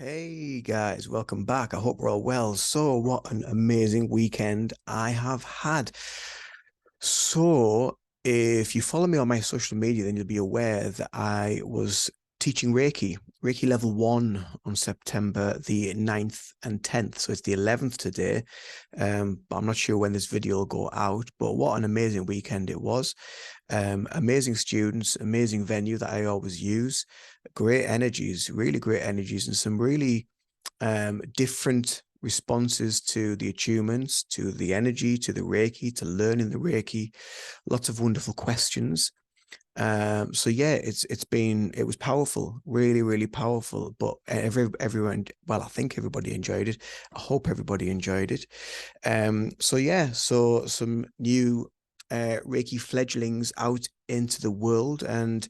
Hey guys, welcome back. I hope we're all well. So, what an amazing weekend I have had. So, if you follow me on my social media, then you'll be aware that I was teaching Reiki Level 1 on September the 9th and 10th. So, it's the 11th today. But I'm not sure when this video will go out, but what an amazing weekend it was. Amazing students, amazing venue that I always use, great energies, really great energies, and some really different responses to the attunements, to the energy, to the Reiki, to learning the Reiki. Lots of wonderful questions. So yeah, it was powerful, really, really powerful. But everyone, well, I think everybody enjoyed it. I hope everybody enjoyed it. So yeah, so some new Reiki fledglings out into the world, and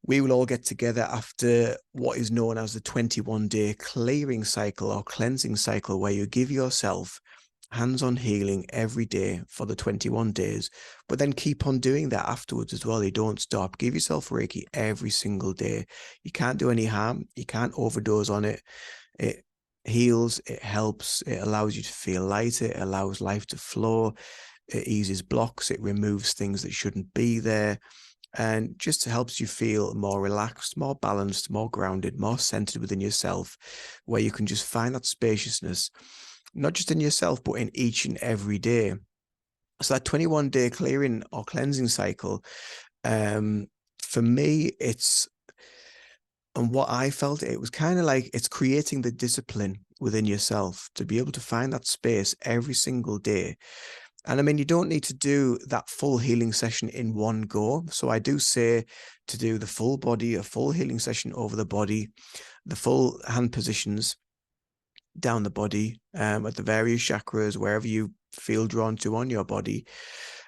we will all get together after what is known as the 21-day clearing cycle or cleansing cycle, where you give yourself hands-on healing every day for the 21 days, but then keep on doing that afterwards as well. You don't stop. Give yourself Reiki every single day. You can't do any harm. You can't overdose on it. It heals, it helps, it allows you to feel lighter, it allows life to flow, it eases blocks, it removes things that shouldn't be there, and just helps you feel more relaxed, more balanced, more grounded, more centered within yourself, where you can just find that spaciousness, not just in yourself, but in each and every day. So that 21-day clearing or cleansing cycle, um, for me, and what I felt, it was kind of like it's creating the discipline within yourself to be able to find that space every single day. And I mean, you don't need to do that full healing session in one go. So I do say to do the full body, a full healing session over the body, the full hand positions down the body, at the various chakras, wherever you feel drawn to on your body.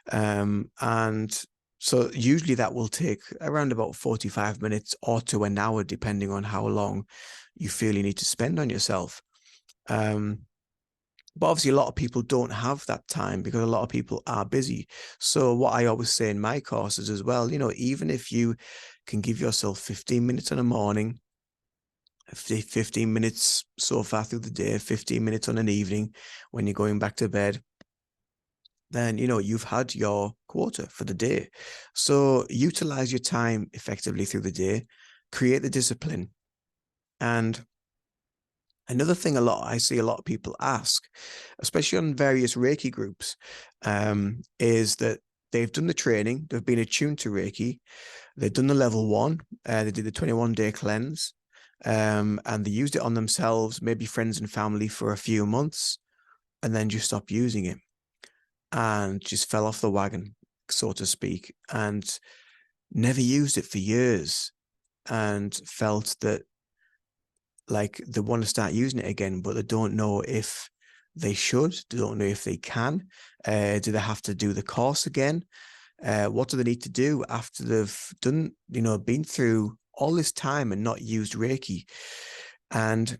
And so usually that will take around about 45 minutes or to an hour, depending on how long you feel you need to spend on yourself. But obviously, a lot of people don't have that time because a lot of people are busy. So what I always say in my courses as well, even if you can give yourself 15 minutes in the morning, 15 minutes so far through the day, 15 minutes on an evening when you're going back to bed, then you've had your quota for the day. So utilize your time effectively through the day, create the discipline. And another thing I see a lot of people ask, especially on various Reiki groups, is that they've done the training, they've been attuned to Reiki, they've done the level 1, they did the 21-day cleanse, and they used it on themselves, maybe friends and family, for a few months, and then just stopped using it and just fell off the wagon, so to speak, and never used it for years, and felt that like they want to start using it again, but they don't know if they should, they don't know if they can. Do they have to do the course again? What do they need to do after they've done, been through all this time and not used Reiki? And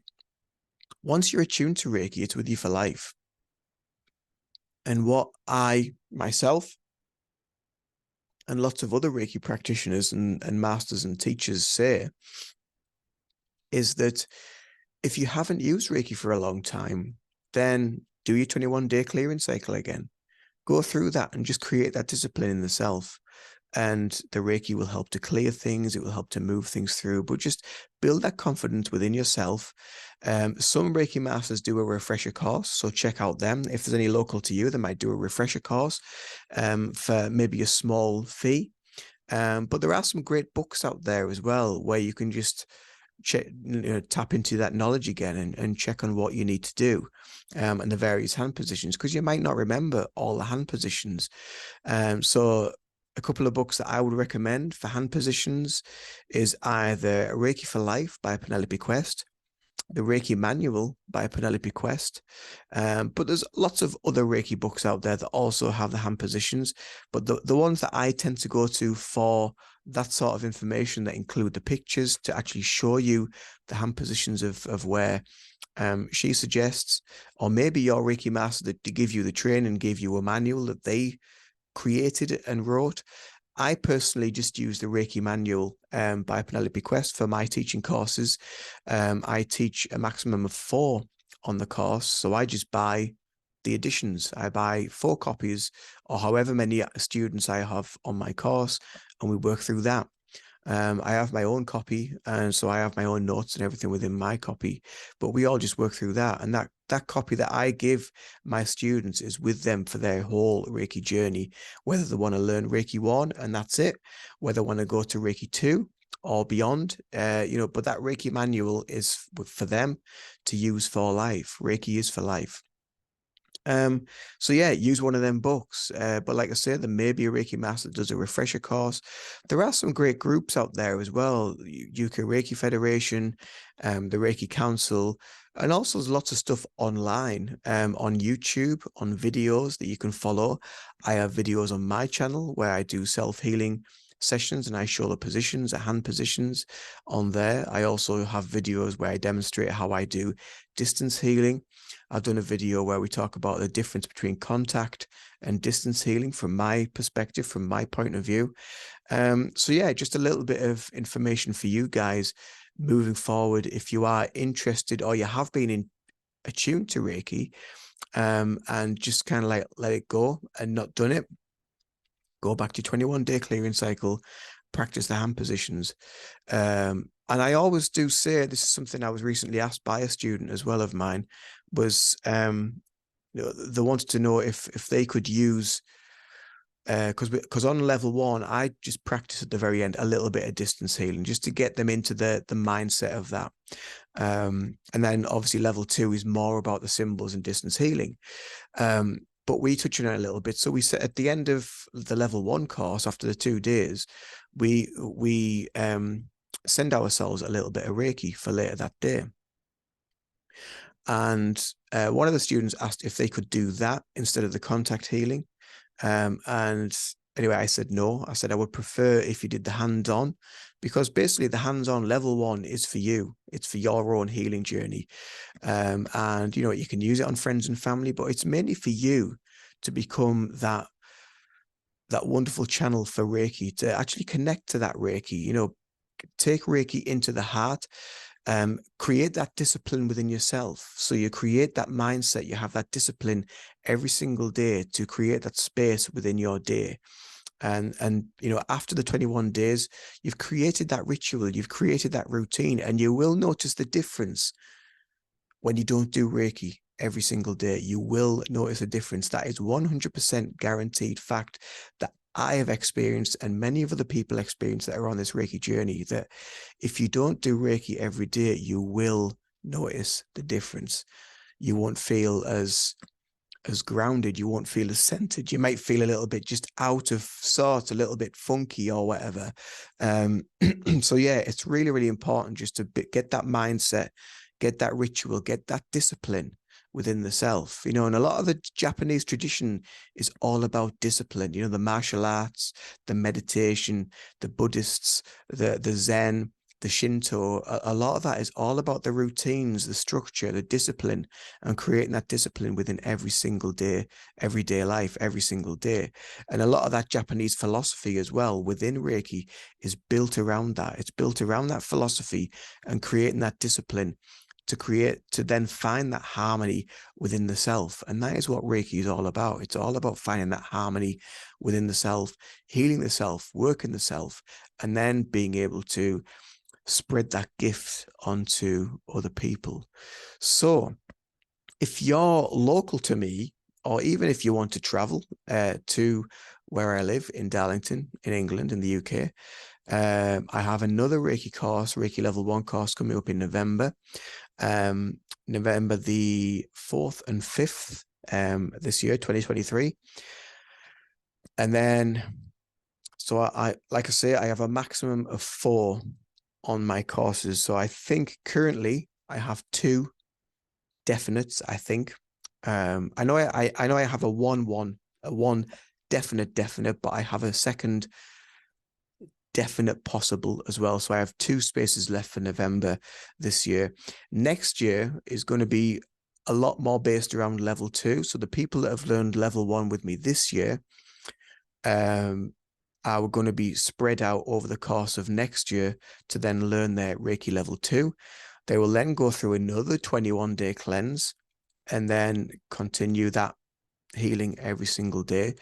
once you're attuned to Reiki, it's with you for life. And what I myself and lots of other Reiki practitioners and masters and teachers say is that if you haven't used Reiki for a long time, then do your 21-day clearing cycle again. Go through that and just create that discipline in the self. And the Reiki will help to clear things. It will help to move things through, but just build that confidence within yourself. Some Reiki masters do a refresher course, so check out them. If there's any local to you, they might do a refresher course for maybe a small fee. But there are some great books out there as well, where you can just tap into that knowledge again and check on what you need to do, and the various hand positions, because you might not remember all the hand positions. So a couple of books that I would recommend for hand positions is either Reiki for Life by Penelope Quest, the Reiki Manual by Penelope Quest. But there's lots of other Reiki books out there that also have the hand positions. But the ones that I tend to go to for that sort of information, that include the pictures to actually show you the hand positions of where she suggests, or maybe your Reiki master that to give you the training, gave you a manual that they created and wrote. I personally just use the Reiki manual by Penelope Quest for my teaching courses. I teach a maximum of 4 on the course, so I just buy the editions. I buy 4 copies or however many students I have on my course, and we work through that. I have my own copy, and so I have my own notes and everything within my copy, but we all just work through that. And that copy that I give my students is with them for their whole Reiki journey, whether they want to learn Reiki 1 and that's it, whether they want to go to Reiki 2 or beyond, but that Reiki manual is for them to use for life. Reiki is for life. So yeah, use one of them books. But like I said, there may be a Reiki master that does a refresher course. There are some great groups out there as well. UK Reiki Federation, the Reiki Council, and also there's lots of stuff online, on YouTube, on videos that you can follow. I have videos on my channel where I do self-healing sessions and I show the positions, the hand positions on there. I also have videos where I demonstrate how I do distance healing. I've done a video where we talk about the difference between contact and distance healing from my perspective, from my point of view. So yeah, just a little bit of information for you guys moving forward. If you are interested or you have been attuned to Reiki, and just kind of like let it go and not done it, go back to 21-day clearing cycle, practice the hand positions. And I always do say, this is something I was recently asked by a student as well of mine, was they wanted to know if they could use, because on level 1, I just practice at the very end a little bit of distance healing just to get them into the mindset of that. And then obviously level 2 is more about the symbols and distance healing. But we touch on it a little bit. So we said at the end of the level 1 course, after the 2 days, we send ourselves a little bit of Reiki for later that day. And one of the students asked if they could do that instead of the contact healing. And anyway, I said no. I said I would prefer if you did the hands-on, because basically the hands-on level 1 is for you. It's for your own healing journey. And you can use it on friends and family, but it's mainly for you to become that wonderful channel for Reiki, to actually connect to that Reiki, take Reiki into the heart. Create that discipline within yourself. So you create that mindset, you have that discipline every single day to create that space within your day. And after the 21 days, you've created that ritual, you've created that routine, and you will notice the difference when you don't do Reiki every single day. You will notice a difference. That is 100% guaranteed fact that I have experienced, and many of other people experience that are on this Reiki journey, that if you don't do Reiki every day, you will notice the difference. You won't feel as grounded. You won't feel as centered. You might feel a little bit just out of sorts, a little bit funky or whatever. So yeah, it's really, really important just to get that mindset, get that ritual, get that discipline within the self, and a lot of the Japanese tradition is all about discipline, the martial arts, the meditation, the Buddhists, the Zen, the Shinto. A lot of that is all about the routines, the structure, the discipline, and creating that discipline within every single day, everyday life, every single day. And a lot of that Japanese philosophy as well within Reiki is built around that. It's built around that philosophy and creating that discipline to then find that harmony within the self. And that is what Reiki is all about. It's all about finding that harmony within the self, healing the self, working the self, and then being able to spread that gift onto other people. So if you're local to me, or even if you want to travel to where I live in Darlington, in England, in the UK, I have another Reiki course, Reiki Level 1 course, coming up in November. November the 4th and 5th this year, 2023. And then, so I like I say, I have a maximum of 4 on my courses. So I think currently I have 2 definites, I think. I know I have a one definite, but I have a second definite possible as well. So I have 2 spaces left for November this year. Next year is going to be a lot more based around level 2. So the people that have learned level 1 with me this year, are going to be spread out over the course of next year to then learn their Reiki Level 2. They will then go through another 21-day cleanse and then continue that healing every single day.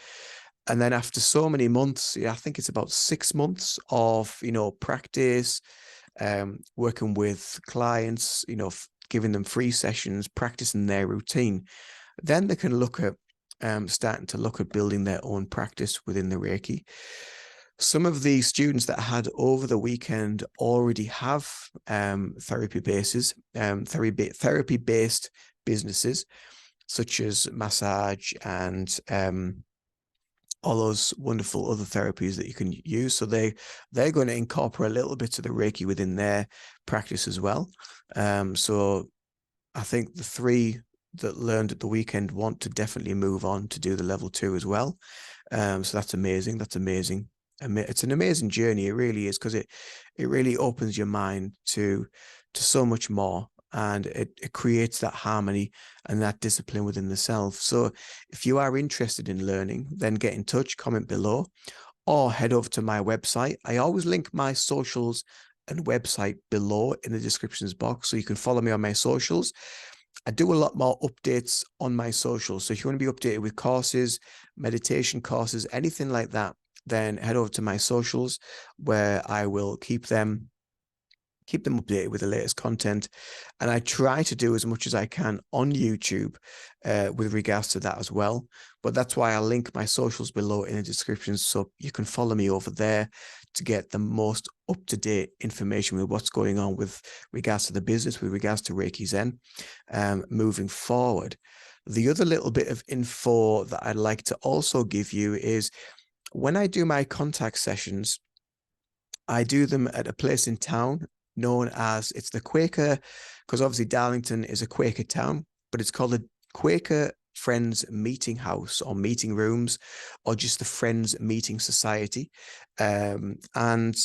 And then after so many months, I think it's about 6 months of, practice, working with clients, giving them free sessions, practicing their routine, then they can look at starting to look at building their own practice within the Reiki. Some of the students that I had over the weekend already have therapy-based businesses, such as massage and all those wonderful other therapies that you can use. So they're going to incorporate a little bit of the Reiki within their practice as well. So I think the 3 that learned at the weekend want to definitely move on to do the level 2 as well. So that's amazing. That's amazing. It's an amazing journey. It really is, because it really opens your mind to so much more, and it creates that harmony and that discipline within the self. So if you are interested in learning, then get in touch, comment below, or head over to my website. I always link my socials and website below in the descriptions box, so you can follow me on my socials. I do a lot more updates on my socials. So if you want to be updated with courses, meditation courses, anything like that, then head over to my socials, where I will keep them updated with the latest content. And I try to do as much as I can on YouTube with regards to that as well. But that's why I link my socials below in the description, so you can follow me over there to get the most up-to-date information with what's going on with regards to the business, with regards to Reiki Zen moving forward. The other little bit of info that I'd like to also give you is, when I do my contact sessions, I do them at a place in town known as, it's the Quaker, because obviously Darlington is a Quaker town, but it's called the Quaker Friends Meeting House, or meeting rooms, or just the Friends Meeting Society. And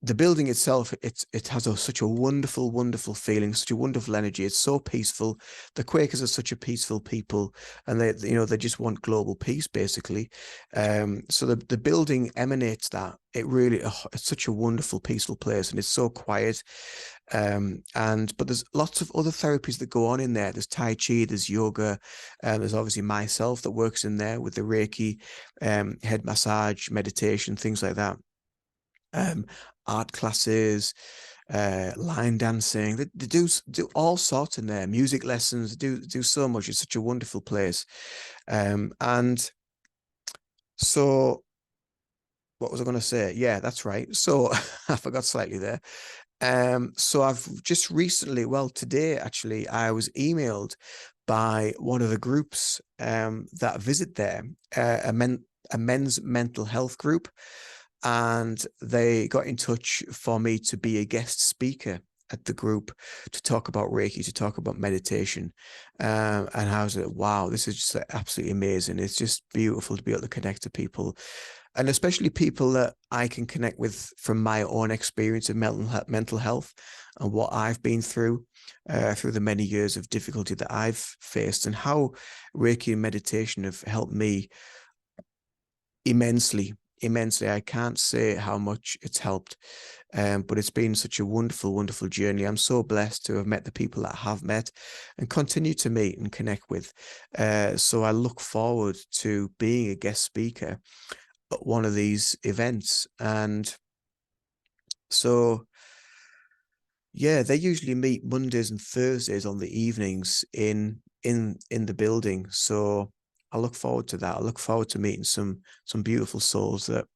the building itself, it has such a wonderful, wonderful feeling, such a wonderful energy. It's so peaceful. The Quakers are such a peaceful people, and they just want global peace, basically. So the building emanates that. It's such a wonderful, peaceful place, and it's so quiet. But there's lots of other therapies that go on in there. There's Tai Chi, there's yoga, there's obviously myself that works in there with the Reiki, head massage, meditation, things like that. Art classes, line dancing. They do all sorts in there. Music lessons. Do so much. It's such a wonderful place. And so, what was I going to say? Yeah, that's right. So I forgot slightly there. So I've just recently, well, today actually, I was emailed by one of the groups that visit there, a men's mental health group. And they got in touch for me to be a guest speaker at the group, to talk about Reiki, to talk about meditation. And I was like, wow, this is just absolutely amazing. It's just beautiful to be able to connect to people, and especially people that I can connect with from my own experience of mental health and what I've been through the many years of difficulty that I've faced, and how Reiki and meditation have helped me immensely. I can't say how much it's helped, but it's been such a wonderful, wonderful journey. I'm so blessed to have met the people that I have met and continue to meet and connect with. So I look forward to being a guest speaker at one of these events. And so, yeah, they usually meet Mondays and Thursdays on the evenings in the building. So I look forward to that. I look forward to meeting some beautiful souls that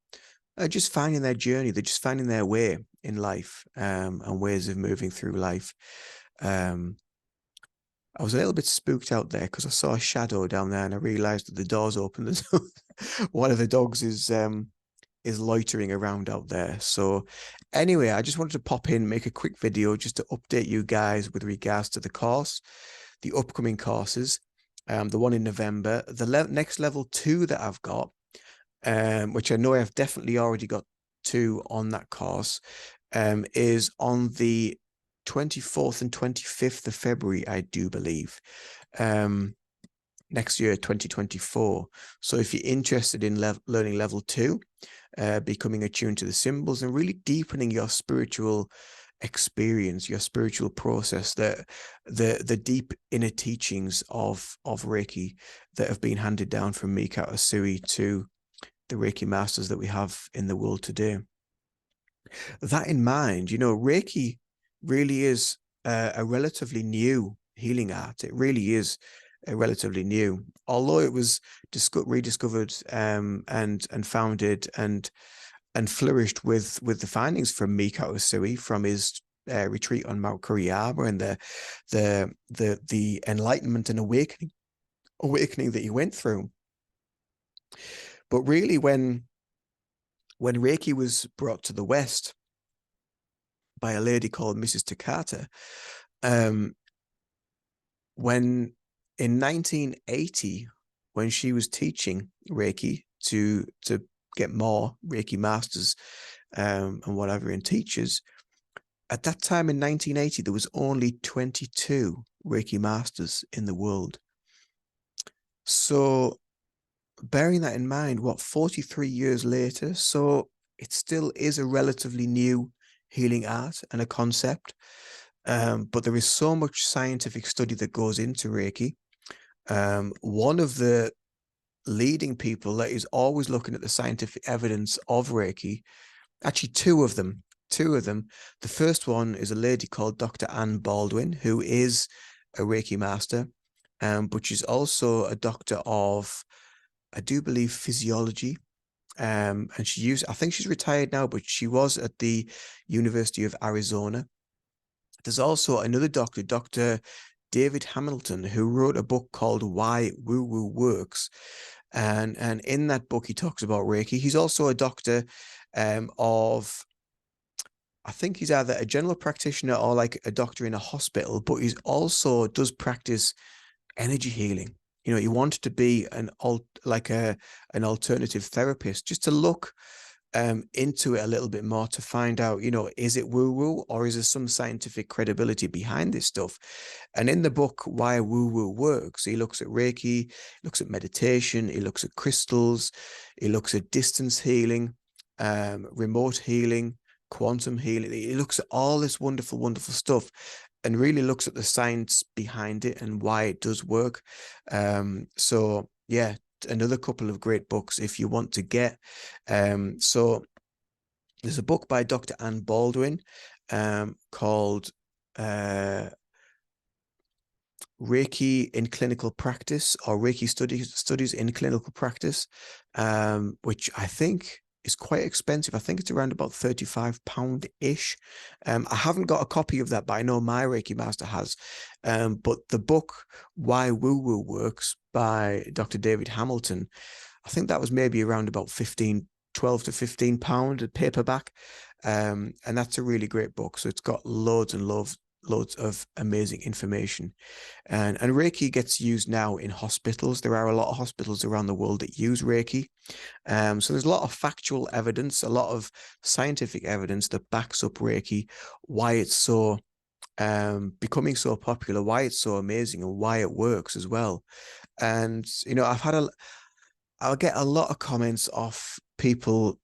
are just finding their journey. They're just finding their way in life, and ways of moving through life. I was a little bit spooked out there because I saw a shadow down there, and I realized that the door's open. One of the dogs is loitering around out there. So anyway, I just wanted to pop in, make a quick video just to update you guys with regards to the course, the upcoming courses. The one in November, the next level 2 that I've got, which I know I've definitely already got 2 on that course, is on the 24th and 25th of February, I do believe. next year, 2024. So if you're interested in learning level 2, becoming attuned to the symbols and really deepening your spiritual experience, your spiritual process, the deep inner teachings of Reiki that have been handed down from Mikao Usui to the Reiki masters that we have in the world today. That in mind, Reiki really is a relatively new healing art. It really is relatively new, although it was rediscovered and founded and flourished with the findings from Mikao Usui from his retreat on Mount Kuriyama and the enlightenment and awakening that he went through. But really, when Reiki was brought to the West by a lady called Mrs. Takata, when in 1980, when she was teaching Reiki to get more Reiki masters and whatever and teachers, at that time in 1980, there was only 22 Reiki masters in the world. So bearing that in mind, 43 years later, so it still is a relatively new healing art and a concept. But there is so much scientific study that goes into Reiki. One of the leading people that is always looking at the scientific evidence of Reiki, actually two of them. The first one is a lady called Dr. Anne Baldwin, who is a Reiki master, but she's also a doctor of, I do believe, physiology. And I think she's retired now, but she was at the University of Arizona. There's also another doctor, Dr. David Hamilton, who wrote a book called Why Woo Woo Works. And in that book, he talks about Reiki. He's also a doctor of, I think he's either a general practitioner or like a doctor in a hospital, but he's also does practice energy healing. He wanted to be an alternative therapist, just to look into it a little bit more to find out, is it woo-woo or is there some scientific credibility behind this stuff? And in the book, Why Woo-Woo Works, he looks at Reiki, looks at meditation, he looks at crystals, he looks at distance healing, remote healing, quantum healing. He looks at all this wonderful, wonderful stuff and really looks at the science behind it and why it does work. So yeah, another couple of great books if you want to get. So there's a book by Dr. Anne Baldwin called Reiki in Clinical Practice, or Reiki Studies in Clinical Practice, which I think is quite expensive. I think it's around about £35-ish. I haven't got a copy of that, but I know my Reiki master has. But the book Why Woo Woo Works by Dr. David Hamilton, I think that was maybe around about £12 to £15 a paperback. And that's a really great book. So it's got loads of amazing information. And Reiki gets used now in hospitals. There are a lot of hospitals around the world that use Reiki. So there's a lot of factual evidence, a lot of scientific evidence that backs up Reiki, why it's so becoming so popular, why it's so amazing, and why it works as well. And I'll get a lot of comments off people,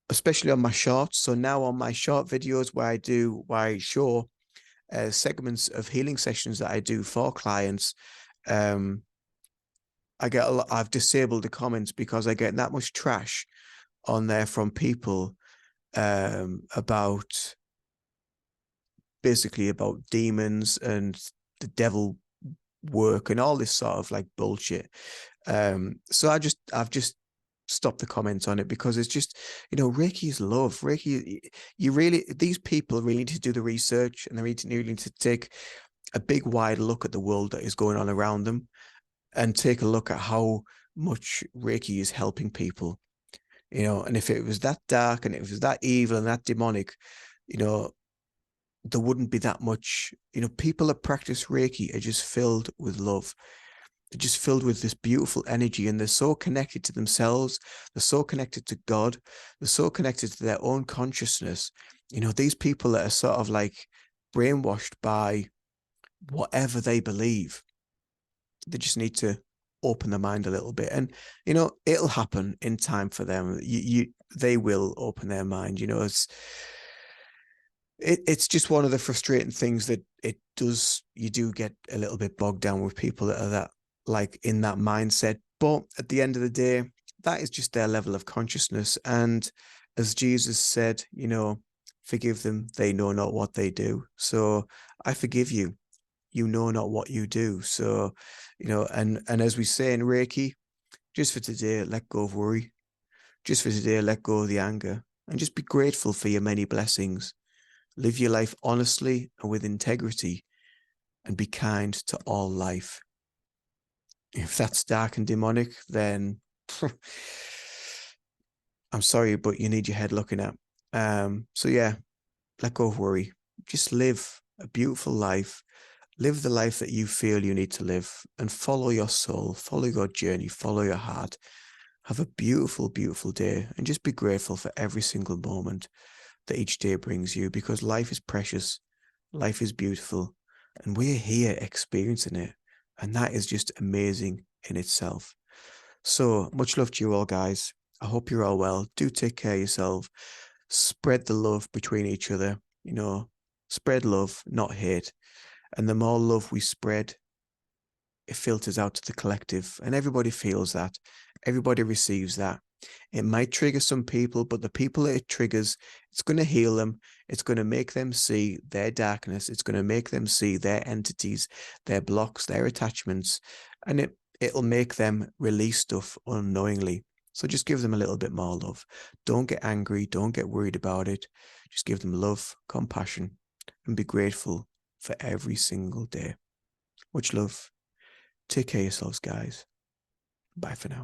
especially on my shorts. So now on my short videos where I show segments of healing sessions that I do for clients, I've disabled the comments because I get that much trash on there from people about demons and the devil work and all this sort of like bullshit. So I've just stopped the comments on it because it's just, Reiki is love. Reiki, these people really need to do the research, and they really need to take a big wide look at the world that is going on around them and take a look at how much Reiki is helping people, and if it was that dark and if it was that evil and that demonic, there wouldn't be that much, people that practice Reiki are just filled with love. They're just filled with this beautiful energy, and they're so connected to themselves. They're so connected to God. They're so connected to their own consciousness. These people that are sort of like brainwashed by whatever they believe, they just need to open their mind a little bit. And, it'll happen in time for them. They will open their mind. It's just one of the frustrating things that you do get a little bit bogged down with people that are like in that mindset. But at the end of the day, that is just their level of consciousness. And as Jesus said, forgive them, they know not what they do. So I forgive you. You know not what you do. So, and as we say in Reiki, just for today, let go of worry. Just for today, let go of the anger, and just be grateful for your many blessings. Live your life honestly and with integrity, and be kind to all life. If that's dark and demonic, then I'm sorry, but you need your head looking at. So yeah, let go of worry. Just live a beautiful life. Live the life that you feel you need to live, and follow your soul, follow your journey, follow your heart. Have a beautiful, beautiful day, and just be grateful for every single moment that each day brings you, because life is precious, life is beautiful, and we're here experiencing it. And that is just amazing in itself. So much love to you all, guys. I hope you're all well. Do take care of yourself. Spread the love between each other. Spread love, not hate. And the more love we spread, it filters out to the collective, and everybody feels that. Everybody receives that. It might trigger some people, but the people that it triggers, it's going to heal them. It's going to make them see their darkness. It's going to make them see their entities, their blocks, their attachments, and it'll make them release stuff unknowingly. So just give them a little bit more love. Don't get angry. Don't get worried about it. Just give them love, compassion, and be grateful for every single day. Much love. Take care of yourselves, guys. Bye for now.